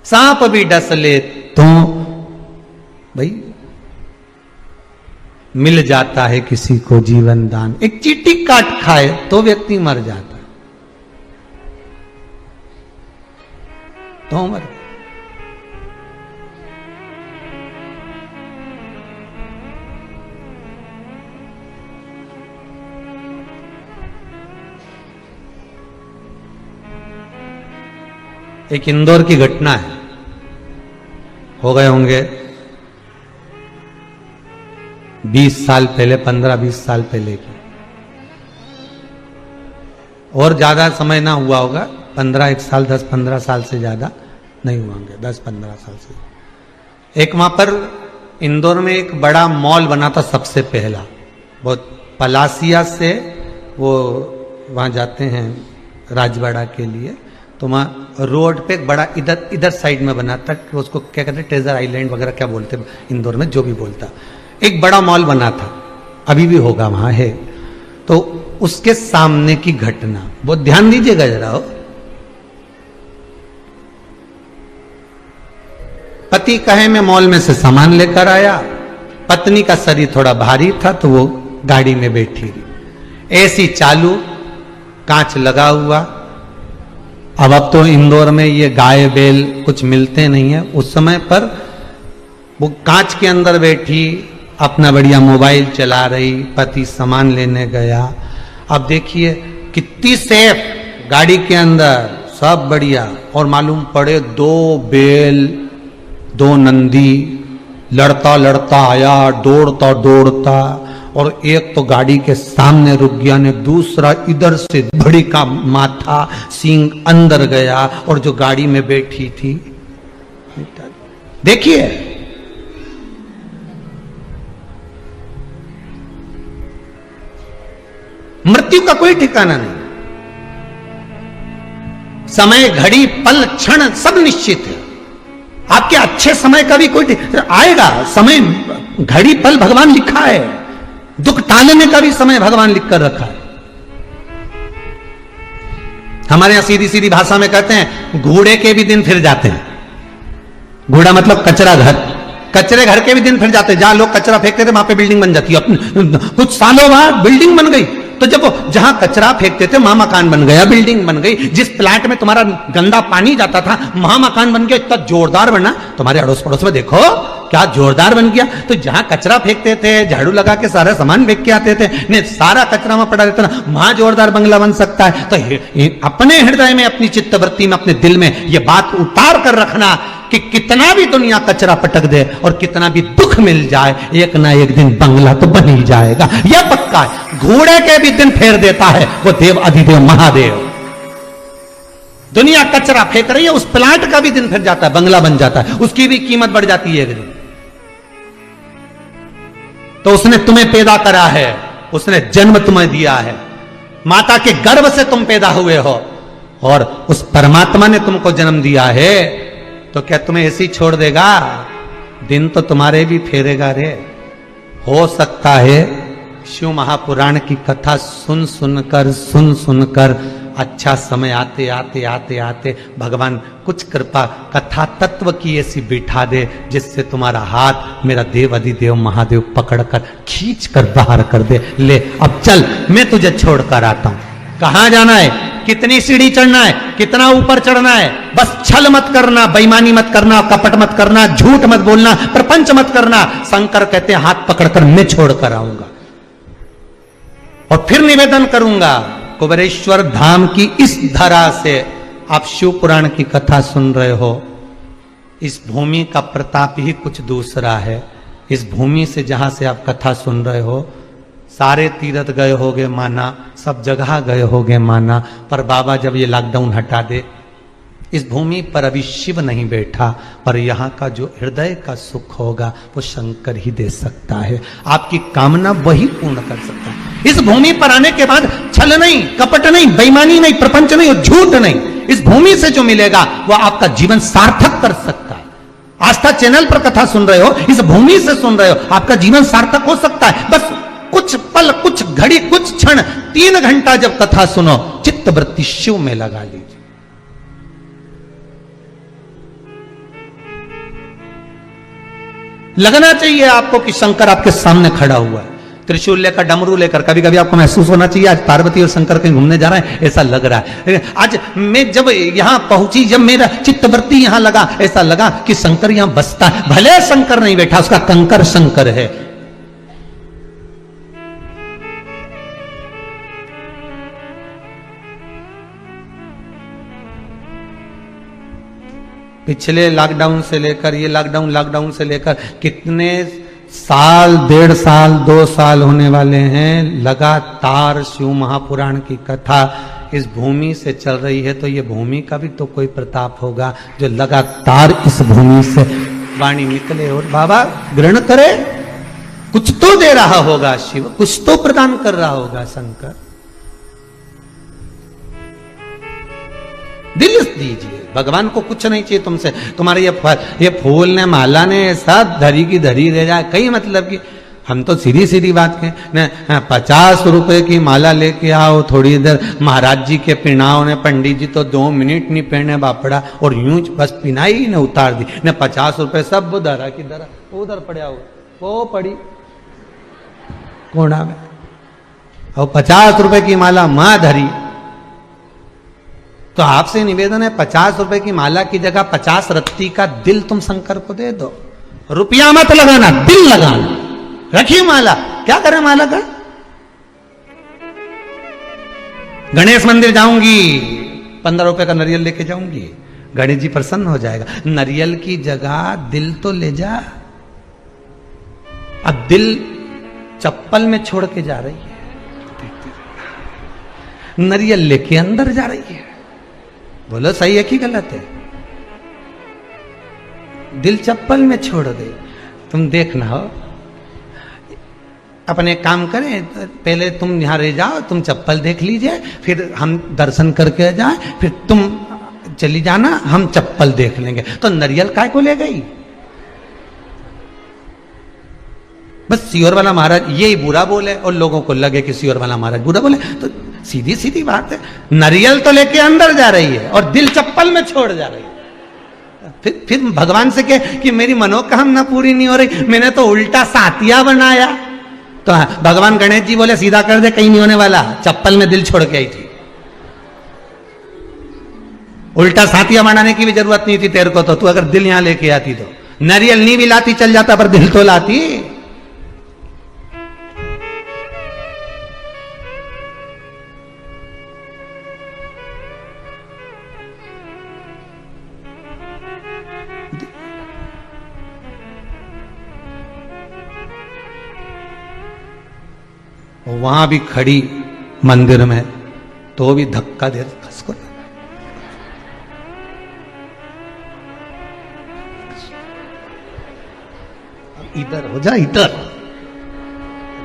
सांप भी डस ले तो भाई मिल जाता है किसी को जीवन दान। एक चींटी काट खाए तो व्यक्ति मर जाता है, तो मर। एक इंदौर की घटना है, हो गए होंगे 20 साल पहले, 15-20 साल पहले की, और ज्यादा समय ना हुआ होगा, 15 साल 10-15 साल से ज्यादा नहीं हुआ होंगे, 10-15 साल से। एक वहां पर इंदौर में एक बड़ा मॉल बना था सबसे पहला, बहुत पलासिया से वो वहां जाते हैं राजवाड़ा के लिए, तो वहां रोड पे एक बड़ा इधर साइड में बना था, उसको क्या कहते हैं, ट्रेजर आइलैंड वगैरह क्या बोलते हैं इंदौर में, जो भी बोलता, एक बड़ा मॉल बना था, अभी भी होगा वहां है। तो उसके सामने की घटना बहुत ध्यान दीजिएगा जरा। पति कहे मैं मॉल में से सामान लेकर आया, पत्नी का शरीर थोड़ा भारी था तो वो गाड़ी में बैठी रही, एसी चालू, कांच लगा हुआ। अब तो इंदौर में ये गाय बैल कुछ मिलते नहीं है, उस समय पर वो कांच के अंदर बैठी अपना बढ़िया मोबाइल चला रही, पति सामान लेने गया। अब देखिए कितनी सेफ गाड़ी के अंदर, सब बढ़िया, और मालूम पड़े 2 बैल 2 नंदी लड़ता लड़ता आया, दौड़ता दौड़ता, और एक तो गाड़ी के सामने रुक गया, ने दूसरा इधर से बड़ी का माथा सींग अंदर गया, और जो गाड़ी में बैठी थी, देखिए मृत्यु का कोई ठिकाना नहीं, समय घड़ी पल क्षण सब निश्चित है। आपके अच्छे समय का भी कोई आएगा, समय घड़ी पल भगवान लिखा है, दुख टालने का भी समय भगवान लिख कर रखा है। हमारे यहां सीधी सीधी भाषा में कहते हैं घोड़े के भी दिन फिर जाते हैं। घोड़ा मतलब कचरा घर, कचरे घर के भी दिन फिर जाते हैं। जहां लोग कचरा फेंकते थे वहां पे बिल्डिंग बन जाती है, कुछ सालों बाद बिल्डिंग बन गई। तो जब वो जहां कचरा फेंकते थे वहां मकान बन गया, बिल्डिंग बन गई। जिस प्लांट में तुम्हारा गंदा पानी जाता था वहां मकान बन गया, इतना जोरदार बना। तुम्हारे अड़ोस पड़ोस में देखो क्या जोरदार बन गया। तो जहां कचरा फेंकते थे, झाड़ू लगा के सारा सामान फेंक के आते थे, नहीं सारा कचरा में पड़ा रहता ना, वहां जोरदार बंगला बन सकता है। तो अपने हृदय में, अपनी चित्तवृत्ति में, अपने दिल में ये बात उतार कर रखना कि कितना भी दुनिया कचरा पटक दे और कितना भी दुख मिल जाए, एक ना एक दिन बंगला तो बन ही जाएगा, यह पक्का है। घोड़े के भी दिन फेर देता है वो देव अधिदेव महादेव। दुनिया कचरा फेंक रही है, उस प्लांट का भी दिन फिर जाता है, बंगला बन जाता है, उसकी भी कीमत बढ़ जाती है एक दिन। तो उसने तुम्हें पैदा करा है, उसने जन्म तुम्हें दिया है, माता के गर्भ से तुम पैदा हुए हो, और उस परमात्मा ने तुमको जन्म दिया है, तो क्या तुम्हें ऐसे ही छोड़ देगा? दिन तो तुम्हारे भी फेरेगा रे। हो सकता है शिव महापुराण की कथा सुन सुनकर अच्छा समय आते आते आते आते भगवान कुछ कृपा कथा तत्व की ऐसी बिठा दे जिससे तुम्हारा हाथ मेरा देव अधिदेव महादेव पकड़कर खींच कर बाहर कर दे। ले अब चल, मैं तुझे छोड़कर आता हूं। कहां जाना है, कितनी सीढ़ी चढ़ना है, कितना ऊपर चढ़ना है, बस छल मत करना, बेईमानी मत करना, कपट मत करना, झूठ मत बोलना, प्रपंच मत करना। शंकर कहते हैं हाथ पकड़कर मैं छोड़कर आऊंगा और फिर निवेदन करूंगा कुबेरेश्वर धाम की इस धरा से। आप शिव पुराण की कथा सुन रहे हो, इस भूमि का प्रताप ही कुछ दूसरा है। इस भूमि से जहां से आप कथा सुन रहे हो, सारे तीर्थ गए होगे माना, सब जगह गए होगे माना, पर बाबा जब ये लॉकडाउन हटा दे, इस भूमि पर अभी शिव नहीं बैठा, पर यहाँ का जो हृदय का सुख होगा वो शंकर ही दे सकता है। आपकी कामना वही पूर्ण कर सकता है। इस भूमि पर आने के बाद छल नहीं, कपट नहीं, बेईमानी नहीं, प्रपंच नहीं और झूठ नहीं, इस भूमि से जो मिलेगा वो आपका जीवन सार्थक कर सकता है। आस्था चैनल पर कथा सुन रहे हो, इस भूमि से सुन रहे हो, आपका जीवन सार्थक हो सकता है। बस कुछ पल, कुछ घड़ी, कुछ क्षण, 3 घंटा जब कथा सुनो, चित्त वृत्ति शिव में लगा लीजिए। लगना चाहिए आपको कि शंकर आपके सामने खड़ा हुआ है, त्रिशूल लेकर, डमरू लेकर। कभी कभी आपको महसूस होना चाहिए आज पार्वती और शंकर कहीं घूमने जा रहे हैं, ऐसा लग रहा है। आज मैं जब यहां पहुंची, जब मेरा चित्तवृत्ति यहां लगा, ऐसा लगा कि शंकर यहां बसता है। भले शंकर नहीं बैठा, उसका कंकर शंकर है। पिछले लॉकडाउन से लेकर ये लॉकडाउन से लेकर कितने साल, 1.5 साल, 2 साल होने वाले हैं, लगातार शिव महापुराण की कथा इस भूमि से चल रही है। तो ये भूमि का भी तो कोई प्रताप होगा जो लगातार इस भूमि से वाणी निकले और बाबा ग्रहण करे। कुछ तो दे रहा होगा शिव, कुछ तो प्रदान कर रहा होगा शंकर। दिल दीजिए, भगवान को कुछ नहीं चाहिए तुमसे। तुम्हारे ये फूल ने, माला ने सब धरी की धरी रह जाए, कई मतलब कि हम तो सीधी सीधी बात कहें न, 50 रुपए की माला लेके आओ, थोड़ी देर महाराज जी के पिनाओ ने, पंडित जी तो 2 मिनट नहीं पहने बापड़ा, और यूं बस पिनाई ने उतार दी ने। 50 रुपए सब धरा की धरा उधर पड़ा हुआ, वो पड़ी कोना में, और 50 रुपए की माला मां धरी। तो आपसे निवेदन है, 50 रुपए की माला की जगह 50 रत्ती का दिल तुम शंकर को दे दो। रुपया मत लगाना, दिल लगाना। रखिए माला, क्या करें माला का? गणेश मंदिर जाऊंगी, 15 रुपए का नारियल लेके जाऊंगी, गणेश जी प्रसन्न हो जाएगा। नारियल की जगह दिल तो ले जा। अब दिल चप्पल में छोड़ के जा रही है, नारियल लेके अंदर जा रही है। बोलो सही है कि गलत है? दिल चप्पल में छोड़ दे। तुम देखना हो, अपने काम करें, तो पहले तुम यहां रह जाओ, तुम चप्पल देख लीजिए, फिर हम दर्शन करके जाए, फिर तुम चली जाना, हम चप्पल देख लेंगे। तो नारियल काय को ले गई? बस सियोर वाला महाराज यही बुरा बोले और लोगों को लगे कि सियोर वाला महाराज बुरा बोले। तो सीधी सीधी बात है, नारियल तो लेके अंदर जा रही है और दिल चप्पल में छोड़ जा रही है। फिर भगवान से कहे कि मेरी मनोकामना पूरी नहीं हो रही, मैंने तो उल्टा सातिया बनाया। तो भगवान गणेश जी बोले सीधा कर दे, कहीं नहीं होने वाला, चप्पल में दिल छोड़ के आई थी। उल्टा सातिया बनाने की भी जरूरत नहीं थी तेरे को, तो तू अगर दिल यहां लेके आती तो नारियल नहीं भी लाती चल जाता, पर दिल तो लाती। वहां भी खड़ी मंदिर में, तो भी धक्का दे खसको। इधर हो जा, इधर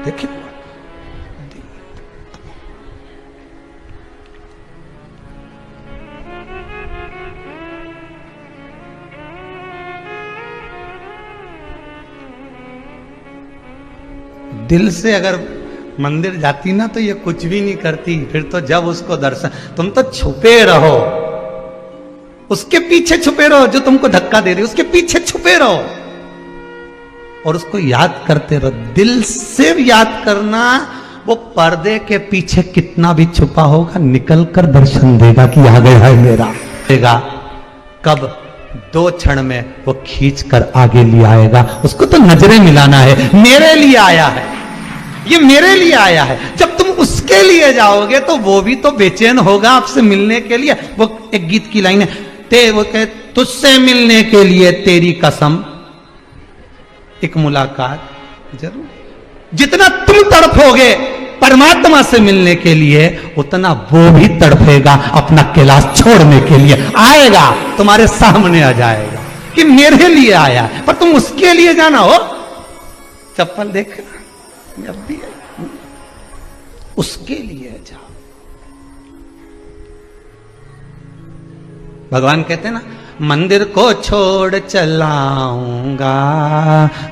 देखिए। दिल से अगर मंदिर जाती ना तो ये कुछ भी नहीं करती। फिर तो जब उसको दर्शन, तुम तो छुपे रहो, उसके पीछे छुपे रहो, जो तुमको धक्का दे रही उसके पीछे छुपे रहो और उसको याद करते रहो। दिल से याद करना, वो पर्दे के पीछे कितना भी छुपा होगा, निकल कर दर्शन देगा कि आ गया है मेरा। देगा कब? 2 क्षण में वो खींच कर आगे ले आएगा। उसको तो नजरें मिलाना है, मेरे लिए आया है, ये मेरे लिए आया है। जब तुम उसके लिए जाओगे तो वो भी तो बेचैन होगा आपसे मिलने के लिए। वो एक गीत की लाइन है, वो कहे तुझसे मिलने के लिए तेरी कसम, एक मुलाकात जरूर। जितना तुम तड़पोगे परमात्मा से मिलने के लिए, उतना वो भी तड़पेगा अपना कैलाश छोड़ने के लिए। आएगा, तुम्हारे सामने आ जाएगा कि मेरे लिए आया है, पर तुम उसके लिए जाना हो। चप्पल देखना, जब भी उसके लिए जाओ। भगवान कहते हैं ना, मंदिर को छोड़ चलाऊंगा,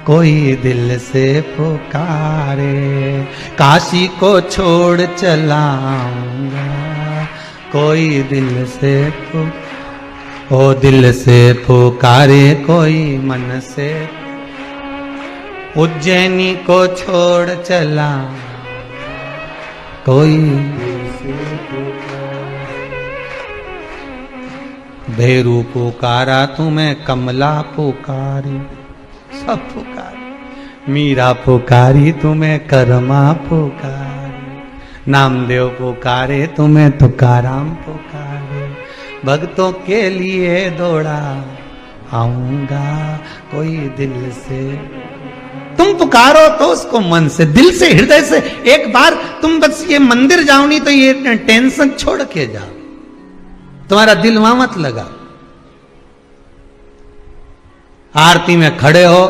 कोई दिल से पुकारे। काशी को छोड़ चलाऊंगा, कोई दिल से दिल से पुकारे, कोई मन से। उज्जैनी को छोड़ चला कोई, भैरू पुकारा तुम्हें कमला पुकारी, सब पुकारी, मीरा पुकारी तुम्हें करमा पुकारी, नामदेव पुकारे तुम्हें तुकाराम पुकारे, भक्तों के लिए दौड़ा आऊंगा कोई दिल से। तुम पुकारो तो उसको मन से, दिल से, हृदय से। एक बार तुम बस ये मंदिर जाओ नहीं तो ये टेंशन छोड़ के जाओ, तुम्हारा दिल वहां मत लगा। आरती में खड़े हो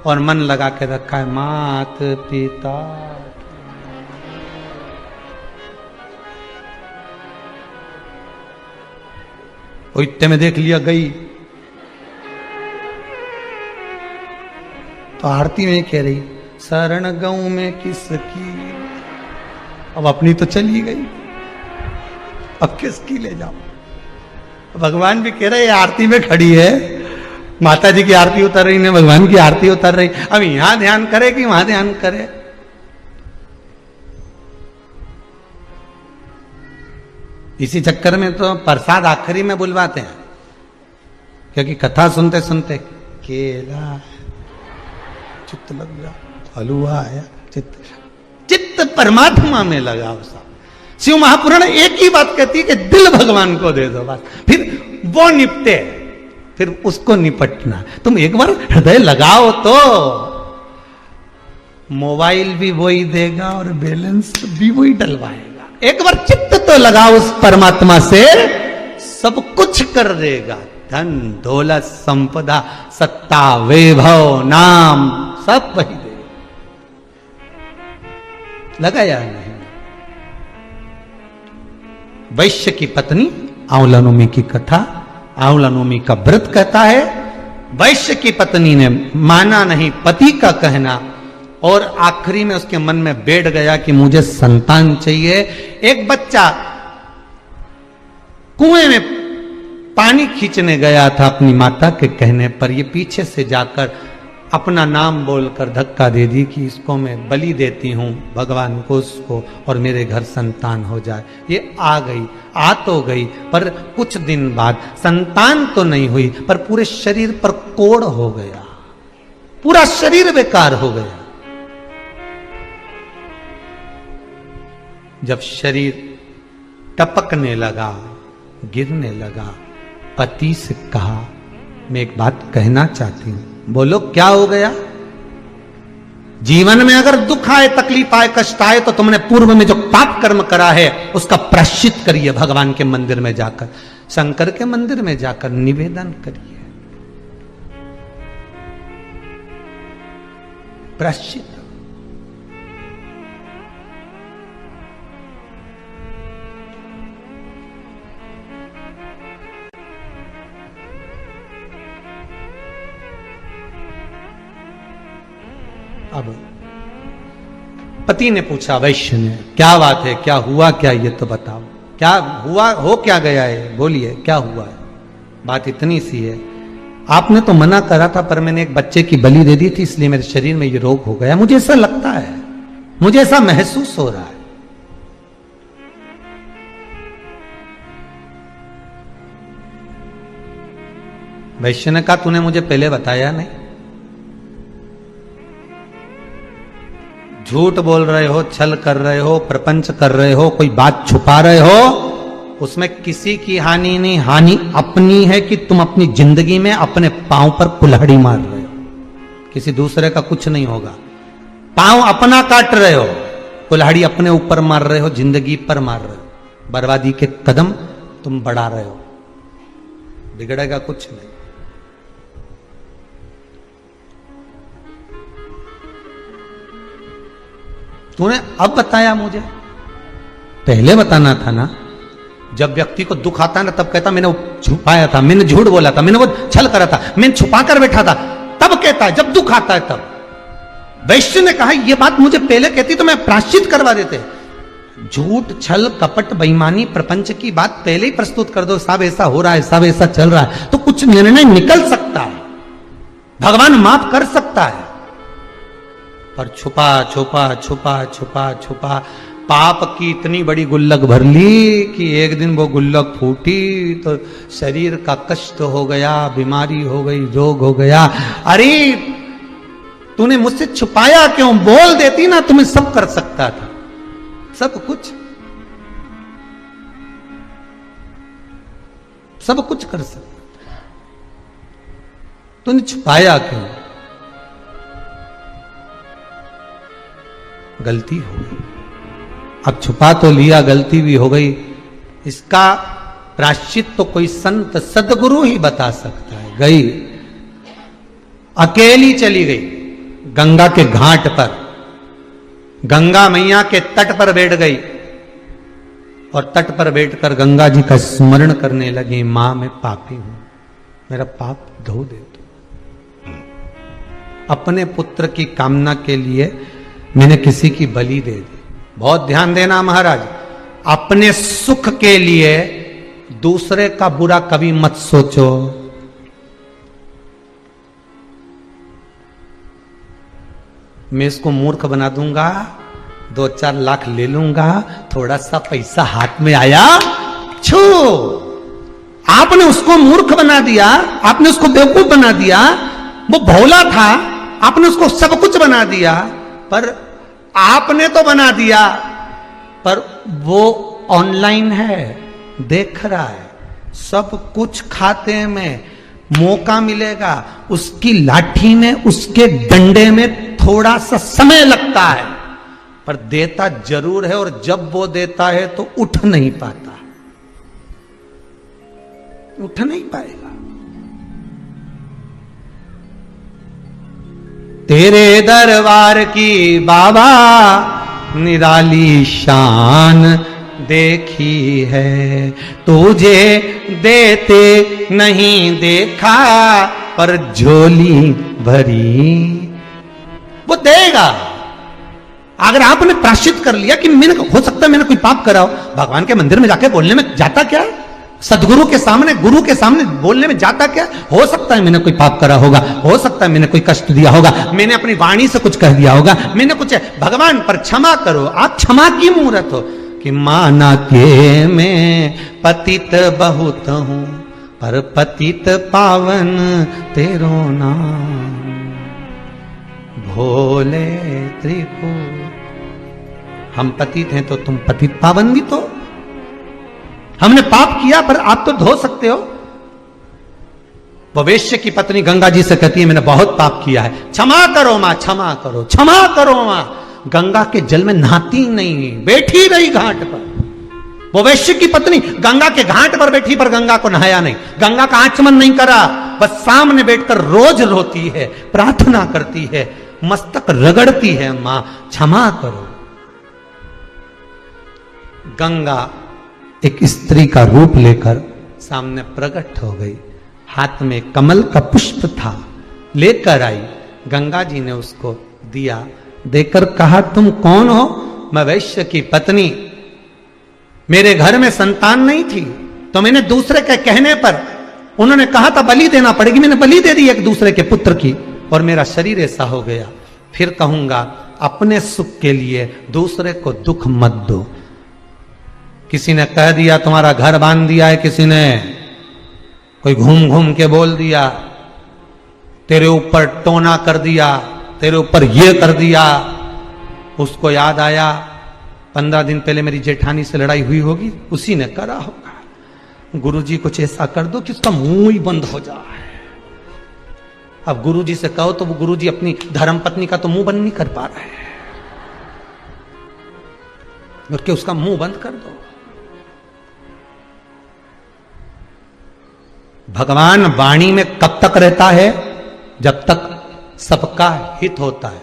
और मन लगा के रखा है मात पिता, वो इतने में देख लिया गई तो आरती में कह रही शरण गऊ में किसकी, अब अपनी तो चली गई, अब किसकी ले जाओ। भगवान भी कह रहे आरती में खड़ी है, माता जी की आरती उतर रही, ने भगवान की आरती उतर रही, अब यहां ध्यान करे कि वहां ध्यान करे। इसी चक्कर में तो प्रसाद आखिरी में बुलवाते हैं, क्योंकि कथा सुनते सुनते केला चित्त लग गया, हलवा आया, चित्त परमात्मा में लगा। शिव महापुराण एक ही बात कहती है कि दिल भगवान को दे दो बस, फिर वो निपटे, फिर उसको निपटना। तुम एक बार हृदय लगाओ तो मोबाइल भी वही देगा और बैलेंस भी वही डलवाएगा। एक बार चित्त तो लगाओ उस परमात्मा से, सब कुछ कर देगा। धन दौलत संपदा सत्ता वैभव नाम सब वही देगा। लगाया नहीं। वैश्य की पत्नी आंवला नवमी की कथा, आंवला नवमी का व्रत कहता है, वैश्य की पत्नी ने माना नहीं पति का कहना और आखिरी में उसके मन में बैठ गया कि मुझे संतान चाहिए। एक बच्चा कुएं में पानी खींचने गया था अपनी माता के कहने पर, ये पीछे से जाकर अपना नाम बोलकर धक्का दे दी कि इसको मैं बलि देती हूं भगवान को, उसको, और मेरे घर संतान हो जाए। ये आ गई, आ तो गई, पर कुछ दिन बाद संतान तो नहीं हुई, पर पूरे शरीर पर कोढ़ हो गया, पूरा शरीर बेकार हो गया। जब शरीर टपकने लगा, गिरने लगा, पति से कहा मैं एक बात कहना चाहती हूं। बोलो क्या हो गया? जीवन में अगर दुख आए, तकलीफ आए, कष्ट आए तो तुमने पूर्व में जो पाप कर्म करा है उसका प्रायश्चित करिए। भगवान के मंदिर में जाकर, शंकर के मंदिर में जाकर निवेदन करिए, प्रायश्चित। अब पति ने पूछा वैश्य ने, क्या बात है, क्या हुआ, क्या ये तो बताओ, क्या हुआ, हो क्या गया है, बोलिए क्या हुआ है। बात इतनी सी है, आपने तो मना करा था पर मैंने एक बच्चे की बलि दे दी थी, इसलिए मेरे शरीर में ये रोग हो गया, मुझे ऐसा लगता है, मुझे ऐसा महसूस हो रहा है। वैश्य ने कहा तूने मुझे पहले बताया नहीं, झूठ बोल रहे हो, छल कर रहे हो, प्रपंच कर रहे हो, कोई बात छुपा रहे हो, उसमें किसी की हानि नहीं, हानि अपनी है कि तुम अपनी जिंदगी में अपने पांव पर कुल्हाड़ी मार रहे हो, किसी दूसरे का कुछ नहीं होगा। पांव अपना काट रहे हो, कुल्हाड़ी अपने ऊपर मार रहे हो, जिंदगी पर मार रहे हो, बर्बादी के कदम तुम बढ़ा रहे हो, बिगड़ेगा कुछ नहीं। तूने अब बताया मुझे, पहले बताना था ना। जब व्यक्ति को दुख आता है ना तब कहता मैंने वो छुपाया था, मैंने झूठ बोला था, मैंने वो छल करा था, मैंने छुपा कर बैठा था, तब कहता है जब दुख आता है तब। वैश्य ने कहा ये बात मुझे पहले कहती तो मैं प्रायश्चित करवा देते। झूठ, छल, कपट, बेईमानी, प्रपंच की बात पहले ही प्रस्तुत कर दो, सब ऐसा हो रहा है, सब ऐसा चल रहा है, तो कुछ निर्णय निकल सकता है, भगवान माफ कर सकता है। पर छुपा छुपा छुपा छुपा छुपा पाप की इतनी बड़ी गुल्लक भर ली कि एक दिन वो गुल्लक फूटी तो शरीर का कष्ट हो गया, बीमारी हो गई, रोग हो गया। अरे तूने मुझसे छुपाया क्यों? बोल देती ना, तुम्हें सब कर सकता था, सब कुछ कर सकता था, तूने छुपाया क्यों? गलती हो गई, अब छुपा तो लिया, गलती भी हो गई। इसका प्रायश्चित तो कोई संत सदगुरु ही बता सकता है। गई, अकेली चली गई गंगा के घाट पर, गंगा मैया के तट पर बैठ गई और तट पर बैठकर गंगा जी का स्मरण करने लगी। मां मैं पापी हूं, मेरा पाप धो दे दो। अपने पुत्र की कामना के लिए मैंने किसी की बलि दे दी। बहुत ध्यान देना महाराज, अपने सुख के लिए दूसरे का बुरा कभी मत सोचो। मैं इसको मूर्ख बना दूंगा, 2-4 लाख ले लूंगा, थोड़ा सा पैसा हाथ में आया, छू, आपने उसको मूर्ख बना दिया, आपने उसको बेवकूफ बना दिया। वो भोला था, आपने उसको सब कुछ बना दिया, पर आपने तो बना दिया, पर वो ऑनलाइन है, देख रहा है, सब कुछ खाते में मौका मिलेगा, उसकी लाठी में, उसके डंडे में थोड़ा सा समय लगता है, पर देता जरूर है। और जब वो देता है तो उठ नहीं पाता, उठ नहीं पाएगा। तेरे दरबार की बाबा निराली शान देखी है, तुझे देते नहीं देखा, पर झोली भरी वो देगा। अगर आपने प्रायश्चित कर लिया कि मैंने, हो सकता है मैंने कोई पाप करा हो, भगवान के मंदिर में जाके बोलने में जाता क्या? सदगुरु के सामने, गुरु के सामने बोलने में जाता क्या? हो सकता है मैंने कोई पाप करा होगा, हो सकता है मैंने कोई कष्ट दिया होगा, मैंने अपनी वाणी से कुछ कह दिया होगा, मैंने कुछ, भगवान पर क्षमा करो। आप क्षमा की मूर्त हो कि माना के मैं पतित बहुत हूं, पर पतित पावन तेरो नाम, भोले त्रिपुर। हम पतित हैं तो तुम पतित पावन भी तो। हमने पाप किया पर आप तो धो सकते हो। वो वेश्या की पत्नी गंगा जी से कहती है मैंने बहुत पाप किया है, क्षमा करो मां, क्षमा करो, क्षमा करो मां। गंगा के जल में नहाती नहीं, बैठी रही घाट पर। वो वेश्या की पत्नी गंगा के घाट पर बैठी, पर गंगा को नहाया नहीं, गंगा का आचमन नहीं करा, बस सामने बैठकर रोज रोती है, प्रार्थना करती है, मस्तक रगड़ती है, मां क्षमा करो। गंगा एक स्त्री का रूप लेकर सामने प्रकट हो गई, हाथ में कमल का पुष्प था, लेकर आई। गंगा जी ने उसको दिया, देकर कहा तुम कौन हो? मैं वैश्य की पत्नी, मेरे घर में संतान नहीं थी, तो मैंने दूसरे के कहने पर, उन्होंने कहा था बलि देना पड़ेगी, मैंने बलि दे दी एक दूसरे के पुत्र की, और मेरा शरीर ऐसा हो गया। फिर कहूंगा अपने सुख के लिए दूसरे को दुख मत दो। किसी ने कह दिया तुम्हारा घर बांध दिया है, किसी ने कोई घूम घूम के बोल दिया, तेरे ऊपर टोना कर दिया, तेरे ऊपर ये कर दिया। उसको याद आया 15 दिन पहले मेरी जेठानी से लड़ाई हुई होगी, उसी ने करा होगा। गुरुजी कुछ ऐसा कर दो कि उसका मुंह ही बंद हो जाए। अब गुरुजी से कहो तो वो गुरुजी अपनी धर्मपत्नी का तो मुंह बंद नहीं कर पा रहे हैं, और कि उसका मुंह बंद कर दो। भगवान वाणी में कब तक रहता है? जब तक सबका हित होता है।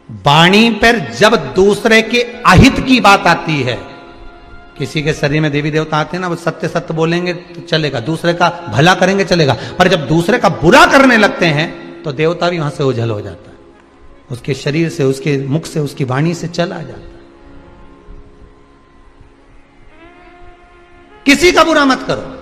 वाणी पर जब दूसरे के अहित की बात आती है, किसी के शरीर में देवी देवता आते हैं ना, वो सत्य सत्य बोलेंगे तो चलेगा, दूसरे का भला करेंगे चलेगा, पर जब दूसरे का बुरा करने लगते हैं तो देवता भी वहां से ओझल हो जाता है, उसके शरीर से, उसके मुख से, उसकी वाणी से चला जाता है। किसी का बुरा मत करो।